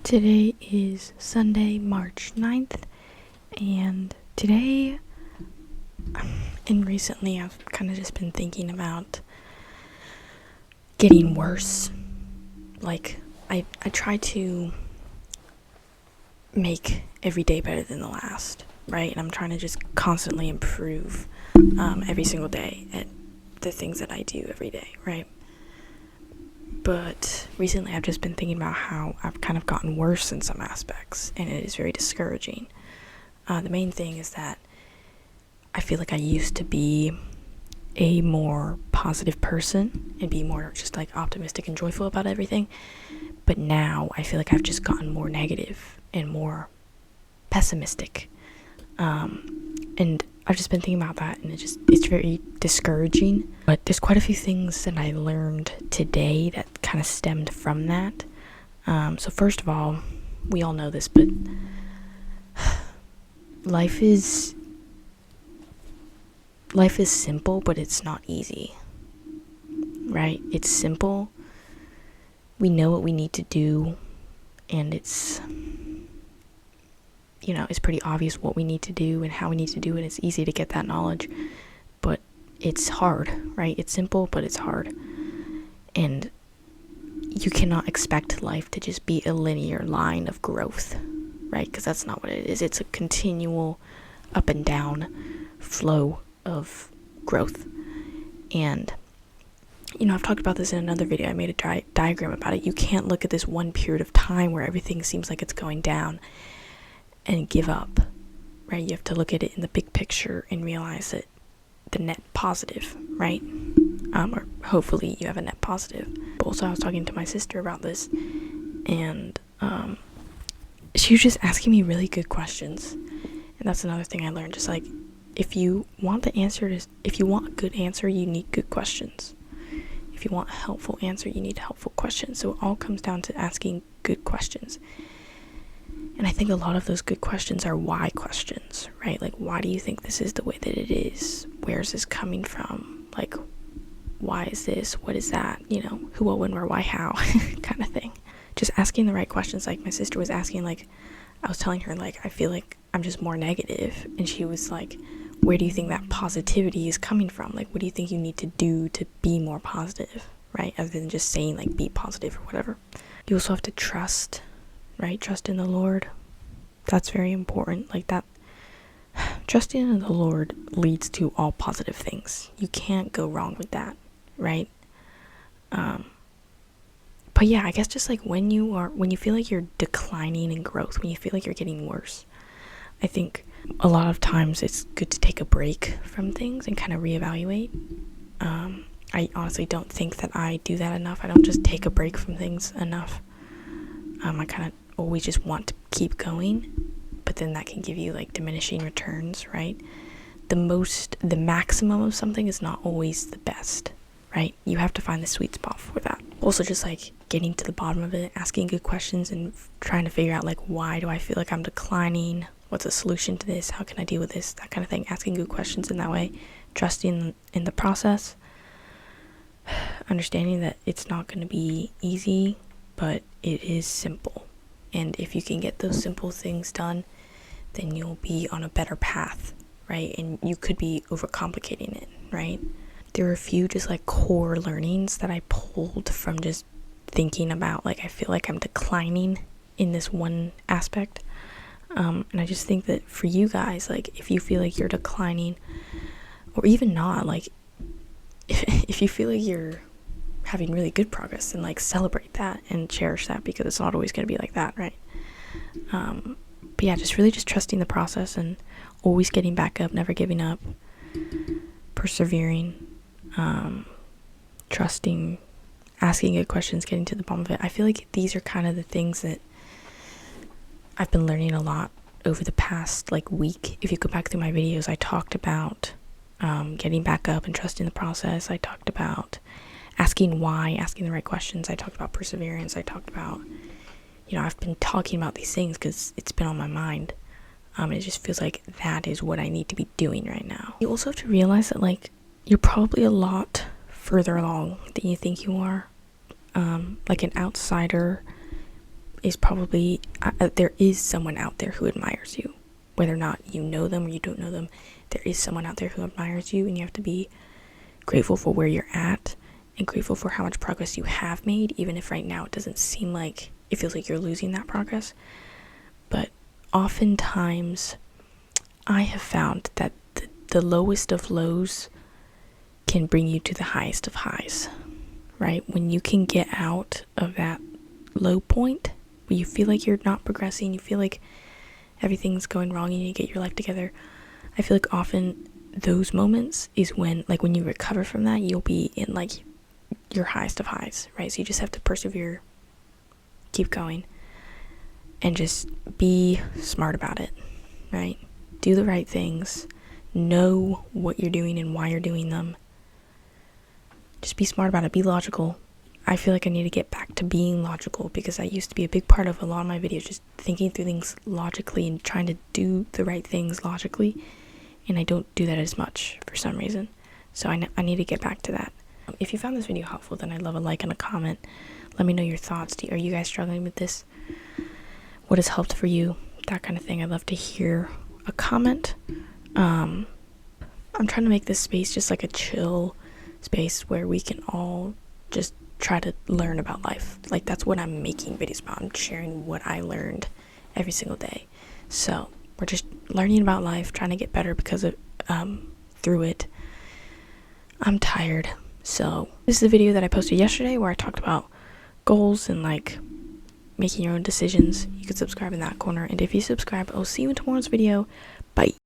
Today is Sunday, March 9th, and today, and recently I've kind of just been thinking about getting worse. Like, I try to make every day better than the last, right? And I'm trying to just constantly improve every single day at the things that I do every day, right? But recently I've just been thinking about how I've kind of gotten worse in some aspects, and it is very discouraging. The main thing is that I feel like I used to be a more positive person and be more just like optimistic and joyful about everything, but now I feel like I've just gotten more negative and more pessimistic, and I've just been thinking about that, and it's very discouraging. But there's quite a few things that I learned today that kind of stemmed from that. So first of all, we all know this, but life is simple, but it's not easy, right? It's simple. We know what we need to do, and it's pretty obvious what we need to do and how we need to do it. It's easy to get that knowledge, but it's hard, right? It's simple, but it's hard. And you cannot expect life to just be a linear line of growth, right? Because that's not what it is. It's a continual up and down flow of growth. And I've talked about this in another video. I made a diagram about it. You can't look at this one period of time where everything seems like it's going down and give up, right? You have to look at it in the big picture and realize that the net positive, right? Or hopefully you have a net positive. Also, I was talking to my sister about this, and she was just asking me really good questions. And that's another thing I learned. Just like, if you want a good answer, you need good questions. If you want a helpful answer, you need helpful questions. So it all comes down to asking good questions. And I think a lot of those good questions are why questions, right? Like, why do you think this is the way that it is? Where is this coming from? Like, why is this? What is that? Who, what, when, where, why, how, kind of thing. Just asking the right questions. Like, my sister was asking, like, I was telling her, like, I feel like I'm just more negative. And she was like, where do you think that positivity is coming from? Like, what do you think you need to do to be more positive, right? Other than just saying, like, be positive or whatever. You also have to trust, right? Trust in the Lord. That's very important. Like, that trusting in the Lord leads to all positive things. You can't go wrong with that, right? But yeah, I guess just like when you feel like you're declining in growth, when you feel like you're getting worse, I think a lot of times it's good to take a break from things and kind of reevaluate. I honestly don't think that I do that enough. I don't just take a break from things enough. I kind of always just want to keep going, but then that can give you like diminishing returns, right? The maximum of something is not always the best, right? You have to find the sweet spot for that. Also, just like getting to the bottom of it, asking good questions and trying to figure out like, why do I feel like I'm declining? What's a solution to this? How can I deal with this? That kind of thing. Asking good questions in that way, trusting in the process, understanding that it's not going to be easy, but it is simple. And if you can get those simple things done, then you'll be on a better path, right? And you could be overcomplicating it, right? There are a few just like core learnings that I pulled from just thinking about, like, I feel like I'm declining in this one aspect. And I just think that for you guys, like, if you feel like you're declining, or even not, like, if you feel like you're having really good progress, then like celebrate that and cherish that, because it's not always going to be like that, right? But yeah, just really just trusting the process and always getting back up, never giving up, persevering, trusting, asking good questions, getting to the bottom of it. I feel like these are kind of the things that I've been learning a lot over the past like week. If you go back through my videos, I talked about getting back up and trusting the process. I talked about asking why, asking the right questions. I talked about perseverance. I talked about, I've been talking about these things because it's been on my mind. It just feels like that is what I need to be doing right now. You also have to realize that, like, you're probably a lot further along than you think you are. Like, an outsider is probably, there is someone out there who admires you. Whether or not you know them or you don't know them, there is someone out there who admires you, and you have to be grateful for where you're at and grateful for how much progress you have made, even if right now it doesn't seem like, it feels like you're losing that progress. But oftentimes I have found that the lowest of lows can bring you to the highest of highs, right? When you can get out of that low point where you feel like you're not progressing, you feel like everything's going wrong, you need to get your life together, I feel like often those moments is when, like, when you recover from that, you'll be in like your highest of highs, right? So you just have to persevere, keep going, and just be smart about it, right? Do the right things, know what you're doing and why you're doing them. Just be smart about it, be logical. I feel like I need to get back to being logical, because that used to be a big part of a lot of my videos, just thinking through things logically and trying to do the right things logically, and I don't do that as much for some reason. So I need to get back to that. If you found this video helpful, then I'd love a like and a comment. Let me know your thoughts. Are you guys struggling with this? What has helped for you? That kind of thing. I'd love to hear a comment. I'm trying to make this space just like a chill space where we can all just try to learn about life. Like, that's what I'm making videos about. I'm sharing what I learned every single day. So we're just learning about life, trying to get better because of through it. I'm tired. So this is the video that I posted yesterday where I talked about goals and like making your own decisions. You can subscribe in that corner, and if you subscribe, I'll see you in tomorrow's video. Bye.